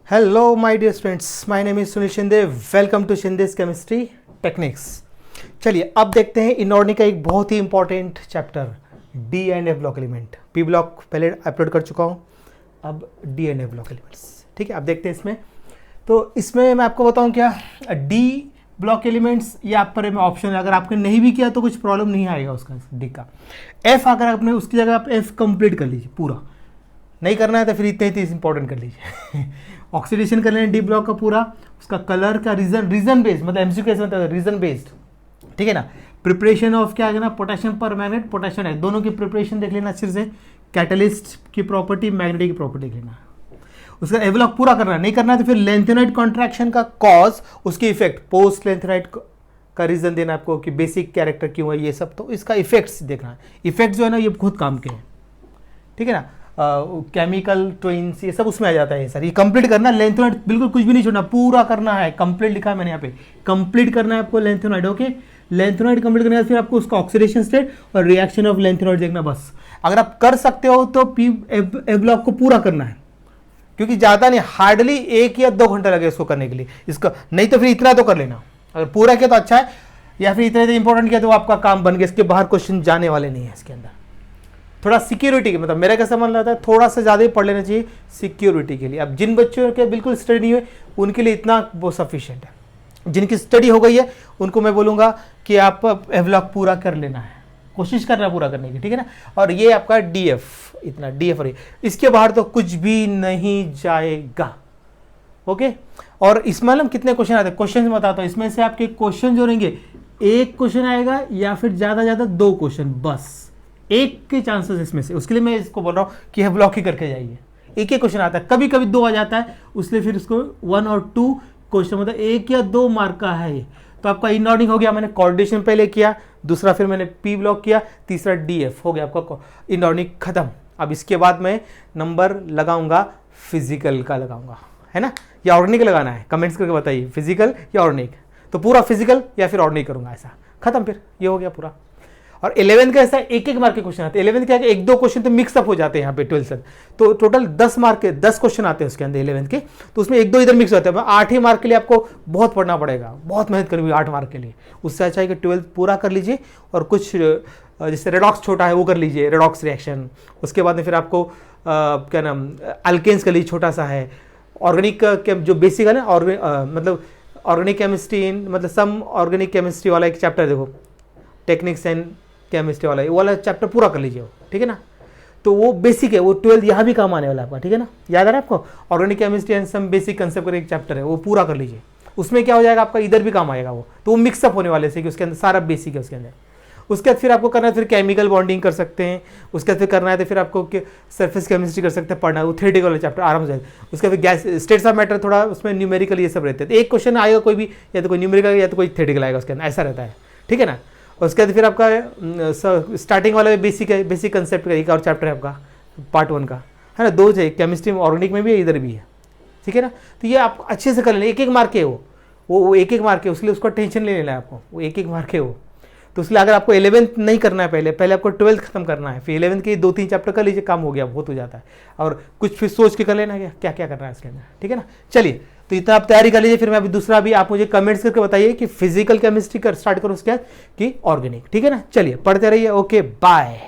Hello my dear friends, my name is Sunil Shinde. Welcome to SHINDE'S chemistry techniques. चलिए अब देखते हैं inorganic का एक बहुत ही important chapter D and F block element. P block पहले अपलोड कर चुका हूँ, अब D and F block elements. ठीक है, अब देखते हैं इसमें। तो इसमें मैं आपको बताऊँ क्या, डी ब्लॉक एलिमेंट्स ये आप पर ऑप्शन है, अगर आपने नहीं भी किया तो कुछ प्रॉब्लम नहीं आएगा उसका डी का। एफ अगर आपने उसकी जगह आप एफ कंप्लीट कर लीजिए, पूरा नहीं करना है तो फिर इतने ही इंपॉर्टेंट कर लीजिए। ऑक्सीडेशन कर लें डी ब्लॉक का पूरा, उसका कलर का रीजन बेस्ड, मतलब एमसीक्यू कैसे मतलब रीजन बेस्ड, ठीक है ना। प्रिपरेशन ऑफ क्या है ना, पोटेशियम पर मैग्नेट, पोटेशियम है, दोनों की प्रिपरेशन देख लेना अच्छे से। कैटलिस्ट की प्रॉपर्टी, मैग्नेटिक की प्रॉपर्टी देख लेना। उसका ए ब्लॉक पूरा करना, नहीं करना है तो फिर लेंथेनॉइड कॉन्ट्रैक्शन का कॉज, उसके इफेक्ट, पोस्ट लेंथेनॉइड का रीजन देना आपको कि बेसिक कैरेक्टर क्यों है ये सब, तो इसका इफेक्ट्स देखना है। इफेक्ट जो है ना ये खुद काम के हैं, ठीक है ना। केमिकल ट्विंस ये सब उसमें आ जाता है सर। ये कंप्लीट करना, लेंथेनॉइड बिल्कुल कुछ भी नहीं छोड़ना, पूरा करना है। कंप्लीट लिखा है मैंने यहाँ पे, कंप्लीट करना है आपको लेंथेनॉइड। ओके, लेंथेनॉइड कंप्लीट करने के बाद फिर आपको उसका ऑक्सीडेशन स्टेट और रिएक्शन ऑफ लेंथेनॉइड देखना बस। अगर आप कर सकते हो तो पी ए ब्लॉक को पूरा करना है, क्योंकि ज़्यादा नहीं, हार्डली 1 या 2 घंटा लगे इसको करने के लिए इसका, नहीं तो फिर इतना तो कर लेना। अगर पूरा किया तो अच्छा है, या फिर इतना इंपॉर्टेंट किया तो आपका काम बन गया। इसके बाहर क्वेश्चन जाने वाले नहीं है इसके अंदर। थोड़ा सिक्योरिटी के, मतलब मेरा कैसा मन लगता है थोड़ा सा ज़्यादा ही पढ़ लेना चाहिए सिक्योरिटी के लिए। अब जिन बच्चों के बिल्कुल स्टडी नहीं हुई उनके लिए इतना वो सफिशिएंट है। जिनकी स्टडी हो गई है उनको मैं बोलूँगा कि आप ए ब्लॉक पूरा कर लेना है, कोशिश करना पूरा करने की, ठीक है ना। और ये आपका डी एफ, इतना डी एफ, और इसके बाहर तो कुछ भी नहीं जाएगा। ओके, और इसमें हम कितने क्वेश्चन आते हैं, क्वेश्चन बताता हूँ। इसमें से आपके क्वेश्चन जो रहेंगे, 1 क्वेश्चन आएगा या फिर ज़्यादा से ज़्यादा 2 क्वेश्चन, बस 1 के चांसेस इसमें से। उसके लिए मैं इसको बोल रहा हूँ कि यह ब्लॉक ही करके जाइए। 1 क्वेश्चन आता है, कभी कभी 2 आ जाता है, उसलिए फिर उसको 1 और 2 क्वेश्चन, मतलब 1 या 2 मार्क का है ये। तो आपका इनऑर्डिंग हो गया, मैंने कोऑर्डिनेशन पहले किया, दूसरा फिर मैंने पी ब्लॉक किया, तीसरा डी एफ हो गया आपका इनऑर्डिंग खत्म। अब इसके बाद मैं नंबर लगाऊंगा फिजिकल का लगाऊंगा, है ना, या ऑर्गेनिक लगाना है, कमेंट्स करके बताइए फिजिकल या ऑर्गेनिक। तो पूरा फिजिकल या फिर ऑर्गेनिक करूंगा, ऐसा खत्म, फिर ये हो गया पूरा। और 11th का ऐसा 1 मार्क के क्वेश्चन आते हैं। 11th क्या है, 1-2 क्वेश्चन तो मिक्सअप हो जाते हैं यहाँ पे 12th तक, तो टोटल 10 मार्क के 10 क्वेश्चन आते हैं उसके अंदर 11th के, तो उसमें 1-2 इधर मिक्स होते हैं। 8 ही मार्क के लिए आपको बहुत पढ़ना पड़ेगा, बहुत मेहनत करनी होगी 8 मार्क के लिए। उससे अच्छा है कि 12th पूरा कर लीजिए, और कुछ जैसे रेडॉक्स छोटा है वो कर लीजिए, रेडॉक्स रिएक्शन। उसके बाद में फिर आपको क्या नाम, अल्केन्स का लीजिए, छोटा सा है। ऑर्गेनिक जो बेसिक है ना, मतलब ऑर्गेनिक केमिस्ट्री, मतलब सम ऑर्गेनिक केमिस्ट्री वाला एक चैप्टर देखो, टेक्निक्स एंड केमिस्ट्री वाला, वो वाला चैप्टर पूरा कर लीजिए, ठीक है ना। तो वो बेसिक है, वो 12th यहाँ भी काम आने वाला है आपका, ठीक है ना। याद आ रहा है आपको, organic chemistry and some basic concept का एक चैप्टर है, वो पूरा कर लीजिए। उसमें क्या हो जाएगा आपका, इधर भी काम आएगा वो, तो वो मिक्सअप होने वाले से कि उसके अंदर सारा बेसिक है उसके अंदर। उसके बाद फिर आपको करना है, फिर केमिकल बॉन्डिंग कर सकते हैं। उसके बाद फिर करना है तो फिर आपको सरफेस केमिस्ट्री कर सकते हैं, पढ़ना है वो थ्योरेटिकल वाला चैप्टर आराम से। उसके बाद गैस स्टेट्स ऑफ मैटर, थोड़ा उसमें न्यूमेरिकल ये सब रहते हैं। तो 1 क्वेश्चन आएगा कोई भी, या तो कोई न्यूमेरिकल या तो कोई थ्योरेटिकल आएगा उसके अंदर, ऐसा रहता है, ठीक है ना। उसके बाद फिर आपका स्टार्टिंग वाला बेसिक है, बेसिक कंसेप्ट का एक और चैप्टर है आपका पार्ट 1 का, है ना। 2 है, केमिस्ट्री में ऑर्गेनिक में भी है, इधर भी है, ठीक है ना। तो ये आप अच्छे से कर लेना, 1-1 मार्क है वो 1-1 मार्क है, उसके लिए उसका टेंशन ले लेना है आपको, वो 1-1 मार्क है वो। तो इसलिए अगर आपको 11th नहीं करना है, पहले आपको 12th खत्म करना है, फिर 11th के 2-3 चैप्टर कर लीजिए, काम हो गया, बहुत हो जाता है। और कुछ फिर सोच के कर लेना क्या क्या करना है इसके अंदर, ठीक है ना। चलिए, तो इतना आप तैयारी कर लीजिए। फिर मैं अभी दूसरा भी, आप मुझे कमेंट्स करके बताइए कि फिजिकल केमिस्ट्री कर स्टार्ट करो उसके बाद कि ऑर्गेनिक, ठीक है ना। चलिए पढ़ते रहिए, ओके बाय।